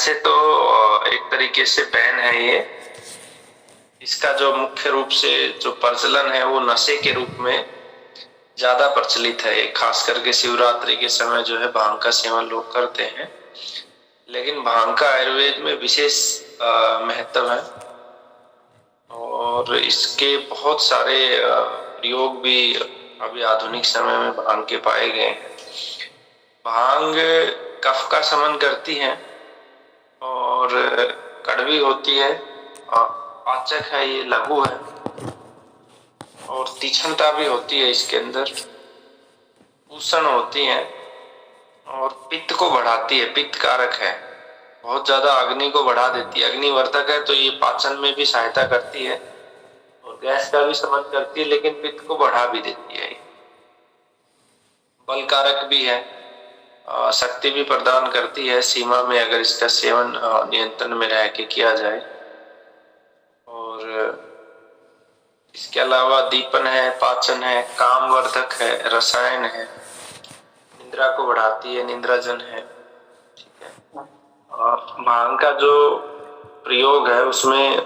वैसे तो एक तरीके से बैन है ये। इसका जो मुख्य रूप से जो प्रचलन है वो नशे के रूप में ज्यादा प्रचलित है। खास करके शिवरात्रि के समय जो है भांग का सेवन लोग करते हैं, लेकिन भांग का आयुर्वेद में विशेष महत्व है और इसके बहुत सारे प्रयोग भी अभी आधुनिक समय में भांग के पाए गए हैं। भांग कफ का शमन करती है और कड़वी होती है, पाचक है, ये लघु है और तीक्ष्णता भी होती है इसके अंदर, पोषण होती है और पित्त को बढ़ाती है, पित्त कारक है, बहुत ज्यादा अग्नि को बढ़ा देती है, अग्निवर्धक है, तो ये पाचन में भी सहायता करती है और गैस का भी शमन करती है, लेकिन पित्त को बढ़ा भी देती है। बल कारक भी है, शक्ति भी प्रदान करती है सीमा में, अगर इसका सेवन नियंत्रण में रह के किया जाए। और इसके अलावा दीपन है, पाचन है, कामवर्धक है, रसायन है, निद्रा को बढ़ाती है, निद्राजन है। ठीक है। और भांग का जो प्रयोग है उसमें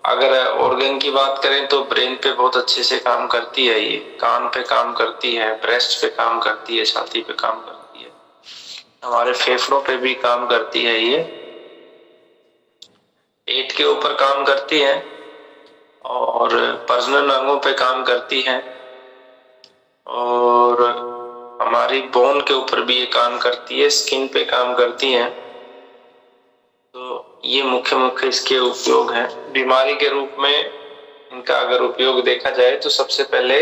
अगर ऑर्गन की बात करें तो ब्रेन पे बहुत अच्छे से काम करती है, ये कान पे काम करती है, ब्रेस्ट पे काम करती है, छाती पे काम करती है, हमारे फेफड़ों पे भी काम करती है, ये पेट के ऊपर काम करती है और प्रजनन अंगों पे काम करती है और हमारी बोन के ऊपर भी ये काम करती है, स्किन पे काम करती है। तो ये मुख्य इसके उपयोग हैं। बीमारी के रूप में इनका अगर उपयोग देखा जाए तो सबसे पहले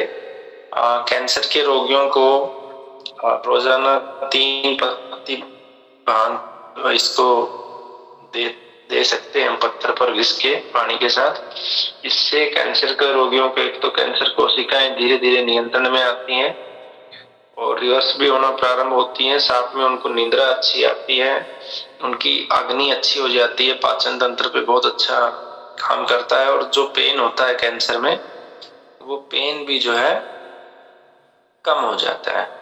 कैंसर के रोगियों को रोजाना 3 पत्ती भांग इसको दे सकते हैं पत्थर पर घिस के पानी के साथ। इससे कैंसर के रोगियों को एक तो कैंसर कोशिकाएं धीरे धीरे नियंत्रण में आती हैं और रिवर्स भी होना प्रारंभ होती हैं, साथ में उनको निद्रा अच्छी आती है, उनकी अग्नि अच्छी हो जाती है, पाचन तंत्र पे बहुत अच्छा काम करता है और जो पेन होता है कैंसर में वो पेन भी जो है कम हो जाता है।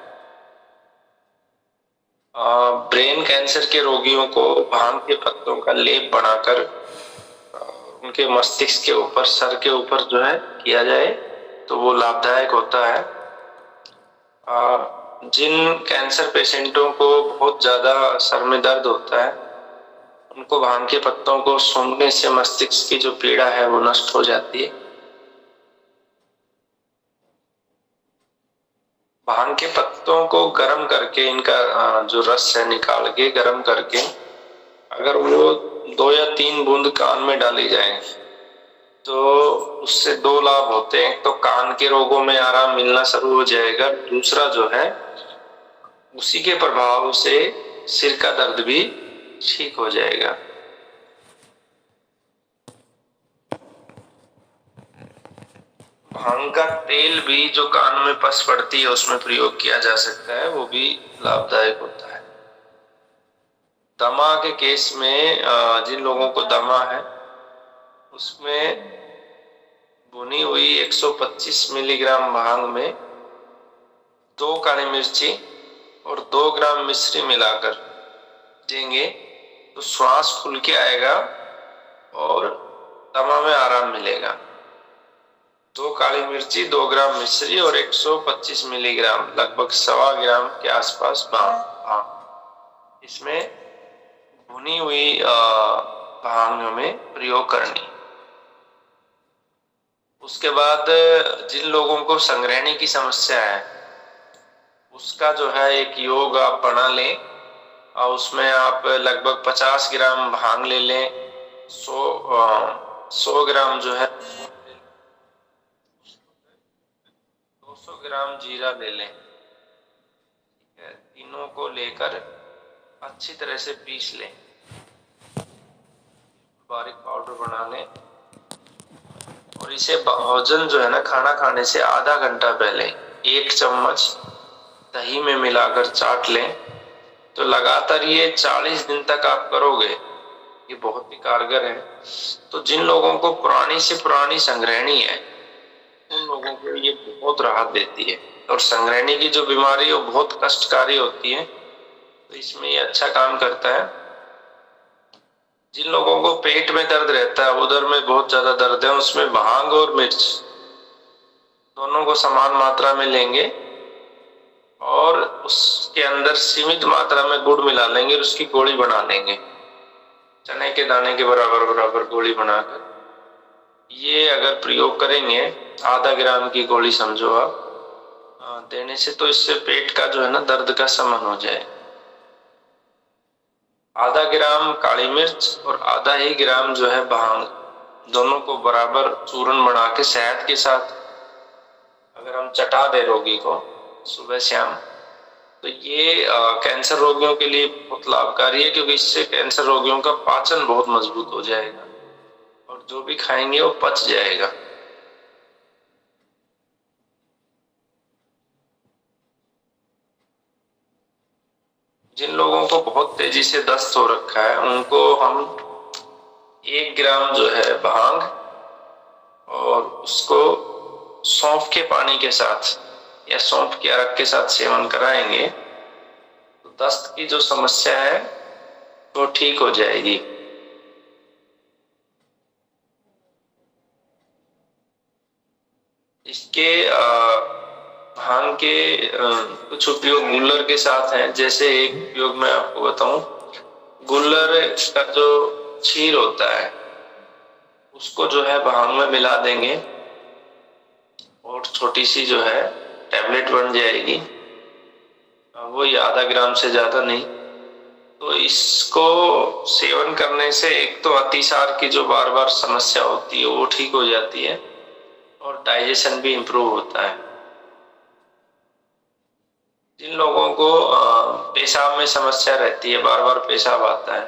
ब्रेन कैंसर के रोगियों को भांग के पत्तों का लेप बनाकर उनके मस्तिष्क के ऊपर, सर के ऊपर जो है किया जाए तो वो लाभदायक होता है। जिन कैंसर पेशेंटों को बहुत ज्यादा सर में दर्द होता है उनको भांग के पत्तों को सूंघने से मस्तिष्क की जो पीड़ा है वो नष्ट हो जाती है। भांग के पत्तों को गर्म करके, इनका जो रस है निकाल के गर्म करके अगर वो 2 या 3 बूंद कान में डाली जाए तो उससे 2 लाभ होते हैं। एक तो कान के रोगों में आराम मिलना शुरू हो जाएगा, दूसरा जो है उसी के प्रभाव से सिर का दर्द भी ठीक हो जाएगा। भांग का तेल भी जो कान में पस पड़ती है उसमें प्रयोग किया जा सकता है, वो भी लाभदायक होता है। दमा के केस में जिन लोगों को दमा है उसमें भुनी हुई 125 मिलीग्राम भांग में 2 काली मिर्ची और 2 ग्राम मिश्री मिलाकर देंगे तो श्वास खुल के आएगा और दमा में आराम मिलेगा। 2 काली मिर्ची, 2 ग्राम मिश्री और 125 मिलीग्राम, लगभग 1.25 ग्राम के आसपास भांग, इसमें भुनी हुई भांग में प्रयोग करनी। उसके बाद जिन लोगों को संग्रहणी की समस्या है उसका जो है एक योग आप बना लें और उसमें आप लगभग 50 ग्राम भांग ले लें, 100 ग्राम जो है 200 ग्राम जीरा ले लें। तीनों को लेकर अच्छी तरह से पीस लें, बारीक पाउडर बना लें और इसे भोजन जो है ना, खाना खाने से आधा घंटा पहले 1 चम्मच दही में मिलाकर चाट लें। तो लगातार ये 40 दिन तक आप करोगे, ये बहुत ही कारगर है। तो जिन लोगों को पुरानी से पुरानी संग्रहणी है उन लोगों को ये बहुत राहत देती है और संग्रहणी की जो बीमारी है वो बहुत कष्टकारी होती है, तो इसमें ये अच्छा काम करता है। जिन लोगों को पेट में दर्द रहता है, उधर में बहुत ज्यादा दर्द है, उसमें भांग और मिर्च दोनों को समान मात्रा में लेंगे और उसके अंदर सीमित मात्रा में गुड़ मिला लेंगे और उसकी गोली बना लेंगे, चने के दाने के बराबर बराबर गोली बनाकर। ये अगर प्रयोग करेंगे, आधा ग्राम की गोली समझो आप देने से, तो इससे पेट का जो है ना दर्द का शमन हो जाए। आधा ग्राम काली मिर्च और आधा ही ग्राम जो है भांग, दोनों को बराबर चूर्ण बना के शहद के साथ अगर हम चटा दे रोगी को सुबह शाम, तो ये कैंसर रोगियों के लिए बहुत लाभकारी है, क्योंकि इससे कैंसर रोगियों का पाचन बहुत मजबूत हो जाएगा और जो भी खाएंगे वो पच जाएगा। जिन लोगों को बहुत तेजी से दस्त हो रखा है, उनको हम 1 ग्राम जो है भांग और उसको सौंफ के पानी के साथ या सौंफ के अर्क के साथ सेवन कराएंगे तो दस्त की जो समस्या है वो ठीक हो जाएगी। इसके भांग के कुछ उपयोग गुल्लर के साथ हैं। जैसे एक उपयोग मैं आपको बताऊं, गुल्लर का जो छीर होता है उसको जो है भांग में मिला देंगे और छोटी सी जो है टैबलेट बन जाएगी, वो आधा ग्राम से ज्यादा नहीं। तो इसको सेवन करने से एक तो अतिसार की जो बार बार समस्या होती है वो ठीक हो जाती है और डाइजेशन भी इम्प्रूव होता है। जिन लोगों को पेशाब में समस्या रहती है, बार बार पेशाब आता है,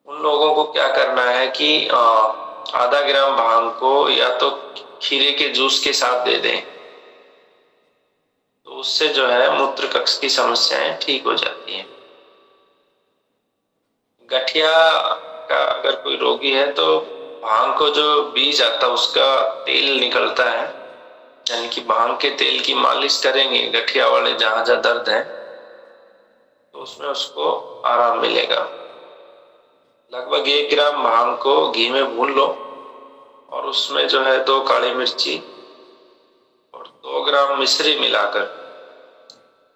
उन लोगों को क्या करना है कि आधा ग्राम भांग को या तो खीरे के जूस के साथ दे दें, तो उससे जो है मूत्र कक्ष की समस्याएं ठीक हो जाती हैं। गठिया का अगर कोई रोगी है तो भांग को जो बीज आता है उसका तेल निकलता है, यानी कि भांग के तेल की मालिश करेंगे गठिया वाले जहां जहां दर्द है, तो उसमें उसको आराम मिलेगा। लगभग 1 ग्राम भांग को घी में भून लो और उसमें जो है 2 काली मिर्ची और 2 ग्राम मिश्री मिलाकर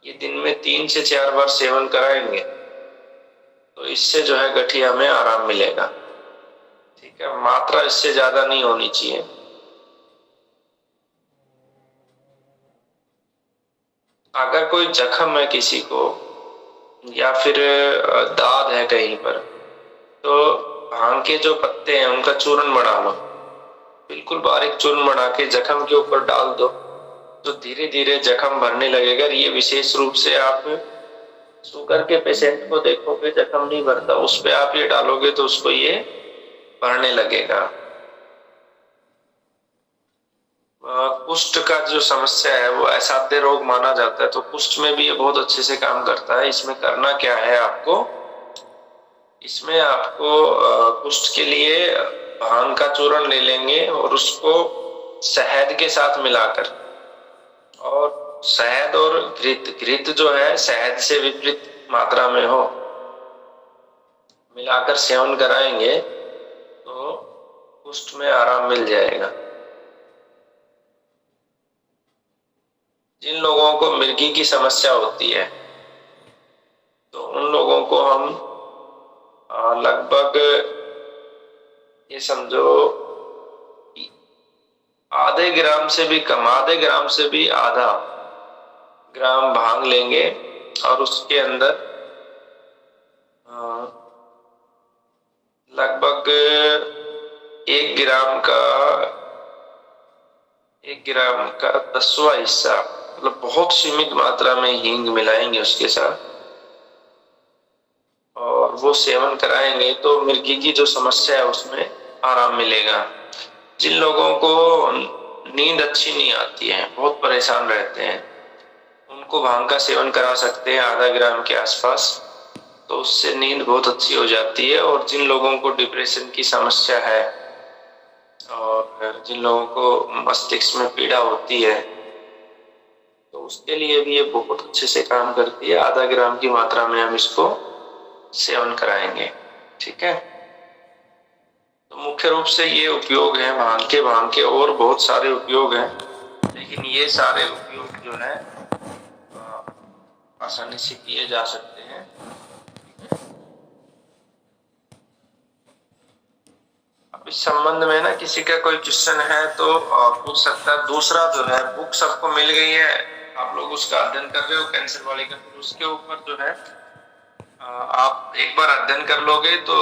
ये दिन में 3 से 4 बार सेवन कराएंगे तो इससे जो है गठिया में आराम मिलेगा। ठीक है, मात्रा इससे ज्यादा नहीं होनी चाहिए। अगर कोई जख्म है किसी को या फिर दाद है कहीं पर, तो भांग के जो पत्ते हैं उनका चूर्ण बना लो, बिल्कुल बारीक चूर्ण बना के जख्म के ऊपर डाल दो, तो धीरे धीरे जख्म भरने लगेगा। ये विशेष रूप से आप शुगर के पेशेंट को देखोगे जख्म नहीं भरता, उस पे आप ये डालोगे तो उसको ये भरने लगेगा। कुष्ठ का जो समस्या है वो असाध्य रोग माना जाता है, तो कुष्ठ में भी ये बहुत अच्छे से काम करता है। इसमें करना क्या है आपको, इसमें आपको कुष्ठ के लिए भांग का चूर्ण ले लेंगे और उसको शहद के साथ मिलाकर, और शहद और घृत जो है शहद से विपरीत मात्रा में हो, मिलाकर सेवन कराएंगे तो कुष्ठ में आराम मिल जाएगा। जिन लोगों को मिर्गी की समस्या होती है तो उन लोगों को हम लगभग ये समझो आधे ग्राम से भी कम, आधे ग्राम से भी आधा ग्राम भांग लेंगे और उसके अंदर लगभग 1 ग्राम का 10वां हिस्सा, मतलब बहुत सीमित मात्रा में हींग मिलाएंगे उसके साथ और वो सेवन कराएंगे तो मिर्गी की जो समस्या है उसमें आराम मिलेगा। जिन लोगों को नींद अच्छी नहीं आती है, बहुत परेशान रहते हैं, उनको भांग का सेवन करा सकते हैं आधा ग्राम के आसपास, तो उससे नींद बहुत अच्छी हो जाती है। और जिन लोगों को डिप्रेशन की समस्या है और जिन लोगों को मस्तिष्क में पीड़ा होती है तो उसके लिए भी ये बहुत अच्छे से काम करती है। आधा ग्राम की मात्रा में हम इसको सेवन कराएंगे। ठीक है। तो मुख्य रूप से ये उपयोग है भांग के और बहुत सारे उपयोग हैं, लेकिन ये सारे उपयोग जो है आसानी से किए जा सकते हैं। अब इस संबंध में ना किसी का कोई क्वेश्चन है तो पूछ सकता है। दूसरा जो है, बुक सबको मिल गई है, आप लोग उसका अध्ययन कर रहे हो कैंसर वाले का, तो उसके ऊपर जो है आप एक बार अध्ययन कर लोगे तो